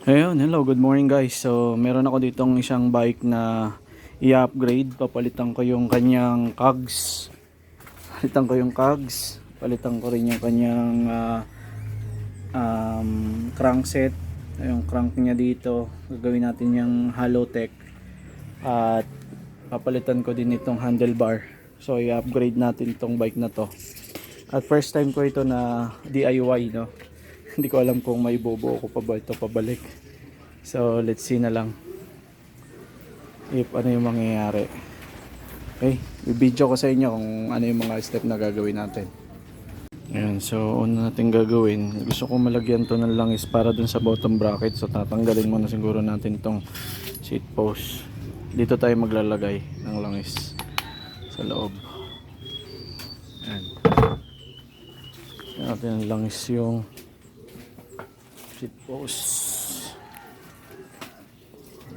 Ayun, hello, good morning guys. So, meron ako ditong isang bike na i-upgrade. Papalitan ko yung kanyang cogs. Palitan ko yung cogs. Palitan ko rin yung kanyang crankset. Yung crank niya dito. Gagawin natin yung Halotech. At papalitan ko din itong handlebar. So, i-upgrade natin itong bike na to. At first time ko ito na DIY, no? Hindi ko alam kung may bobo ko pa ba ito pabalik. So let's see na lang if ano yung mangyayari. Okay, i-video ko sa inyo kung ano yung mga step na gagawin natin. Ayan, so una natin gagawin, gusto ko malagyan to ng langis para dun sa bottom bracket. So tatanggalin muna siguro natin tong seat post. Dito tayo maglalagay ng langis sa loob. Ayan, natin ang langis yung seat post.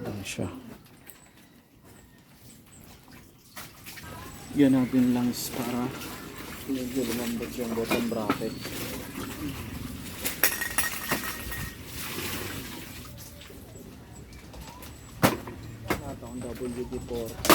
Ayan siya. Yan natin langis para medyo lumambot yung bottom bracket. Ito ang WD-4.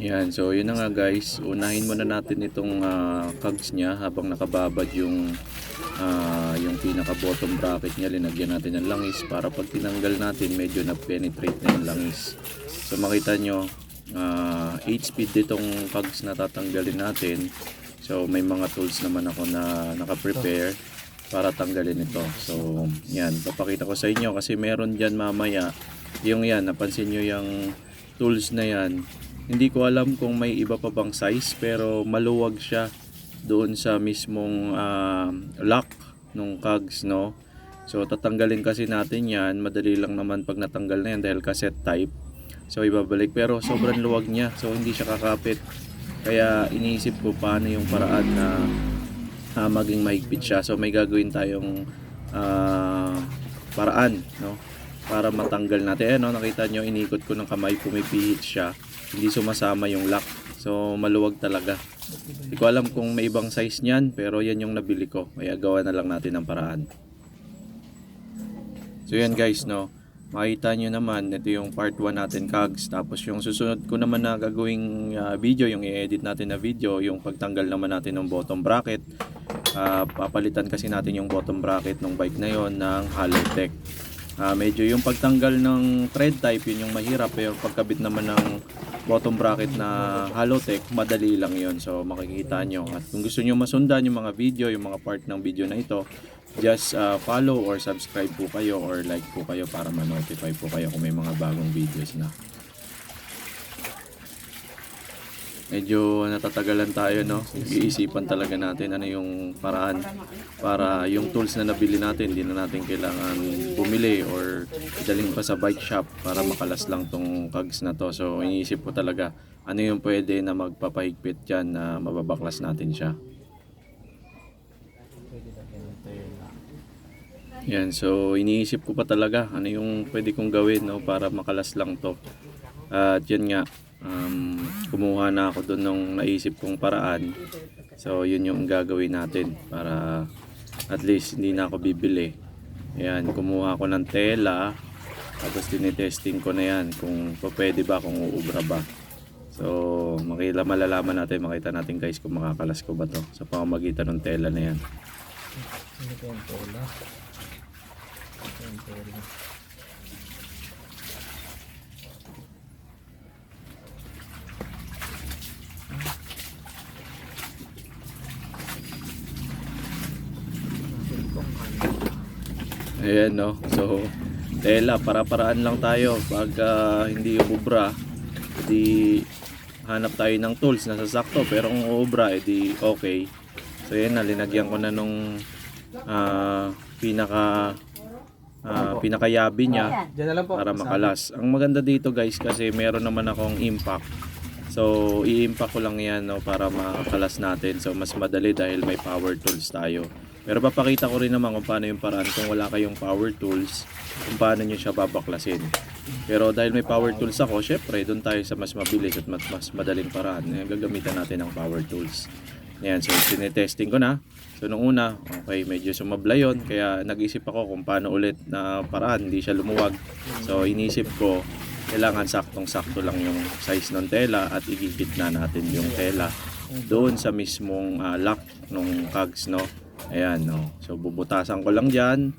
Yan, so yun na nga guys, unahin muna natin itong cogs nya habang nakababad yung pinaka bottom bracket nya. Linagyan natin ng langis para pag tinanggal natin medyo na-penetrate na yung langis. So makita nyo, 8 speed itong cogs na tatanggalin natin. So may mga tools naman ako na naka-prepare para tanggalin ito. So yan, papakita ko sa inyo kasi meron dyan mamaya yung yan, napansin nyo yung tools na yan. Hindi ko alam kung may iba pa bang size pero maluwag siya doon sa mismong lock nung cogs, no. So tatanggalin kasi natin yan, madali lang naman pag natanggal na yan dahil cassette type. So ibabalik pero sobrang luwag niya, so hindi siya kakapit. Kaya iniisip ko paano yung paraan na maging mahigpit siya. So may gagawin tayong paraan, no, para matanggal natin. Ayan, no, nakita nyo, inikot ko ng kamay, pumipihit siya, hindi sumasama yung lock. So maluwag talaga. Hindi ko alam kung may ibang size niyan, pero yan yung nabili ko. Kaya gawa na lang natin ng paraan. So yan guys, no, makita nyo naman, ito yung part 1 natin cogs. Tapos yung susunod ko naman na gagawing video, yung i-edit natin na video, yung pagtanggal naman natin ng bottom bracket. Papalitan kasi natin yung bottom bracket ng bike na yon ng Halotech. Medyo yung pagtanggal ng thread type, yun yung mahirap, pero pagkabit naman ng bottom bracket na Halotech, madali lang yon. So makikita nyo, at kung gusto nyo masundan yung mga video, yung mga part ng video na ito, just follow or subscribe po kayo or like po kayo para ma-notify po kayo kung may mga bagong videos na. Medyo natatagalan tayo, no? Iisipan talaga natin ano yung paraan para yung tools na nabili natin, hindi na natin kailangan bumili or daling pa sa bike shop para makalas lang tong cogs na to. So iniisip ko talaga ano yung pwede na magpapahigpit dyan na mababaklas natin siya. Yan, so iniisip ko pa talaga ano yung pwede kong gawin, no, para makalas lang to. At yan nga, kumuha na ako doon nung naisip kong paraan. So yun yung gagawin natin para at least hindi na ako bibili. Ayan, kumuha ako ng tela, tapos tinitesting ko na yan kung pwede ba, kung uubra ba. So malalaman natin, makita natin guys kung makakalas ko ba to sa pamamagitan ng tela na yan. Ito yung tela. Ito yung tela. Ayan, no, so tela, para-paraan lang tayo. Pag hindi ubra, di hanap tayo ng tools na sasakto, pero kung ubra, edi okay. So yan na, linagyan ko na nung pinakayabi niya Diyan na lang po. para makalas. Ang maganda dito guys kasi meron naman akong impact. So i-impact ko lang yan, no, para makalas natin. So mas madali dahil may power tools tayo. Pero papakita ko rin naman kung paano yung paraan kung wala kayong power tools, kung paano nyo siya babaklasin. Pero dahil may power tools ako, syempre doon tayo sa mas mabilis at mas madaling paraan. Gagamitan natin ng power tools. Ayan, so tinetesting ko na. So nung una, okay, medyo sumabla yun. Kaya nag-isip ako kung paano ulit na paraan, hindi siya lumuwag. So inisip ko, kailangan saktong-sakto lang yung size ng tela at igigit na natin yung tela doon sa mismong lock ng cogs, no. Ayan, no. So bubutasan ko lang diyan.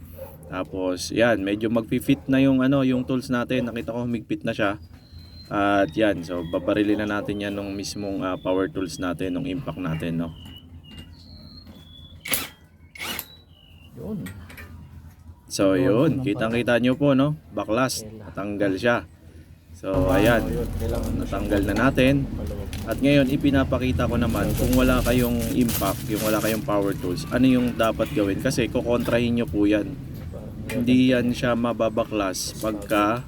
Tapos yan, medyo magfi-fit na yung yung tools natin. Nakita ko humigpit na siya. At yan, so babarilin na natin yan ng mismong power tools natin, ng impact natin, no. Yun. So yun, kitang-kita nyo po, no. Baklas, natanggal siya. So ayan, natanggal na natin. At ngayon ipinapakita ko naman kung wala kayong impact, yung wala kayong power tools, ano yung dapat gawin. Kasi kukontrahin nyo po yan. Hindi yan siya mababaklas pagka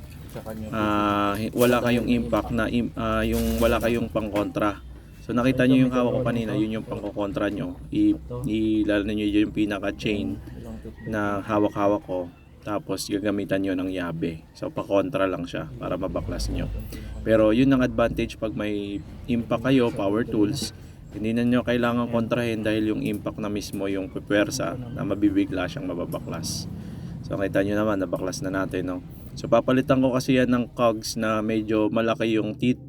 wala kayong impact na yung wala kayong pangkontra. So nakita nyo yung hawak ko kanina, yun yung pangkontra nyo. Ilalagay nyo yung pinaka chain na hawak-hawak ko. Tapos gagamitan nyo ng yabe. So pa-kontra lang siya para mabaklas nyo. Pero yun ang advantage pag may impact kayo, power tools. Hindi na nyo kailangan kontrahin dahil yung impact na mismo yung pwersa na mabibigla siyang mababaklas. So kita nyo naman, nabaklas na natin, no? So papalitan ko kasi yan ng cogs na medyo malaki yung teeth.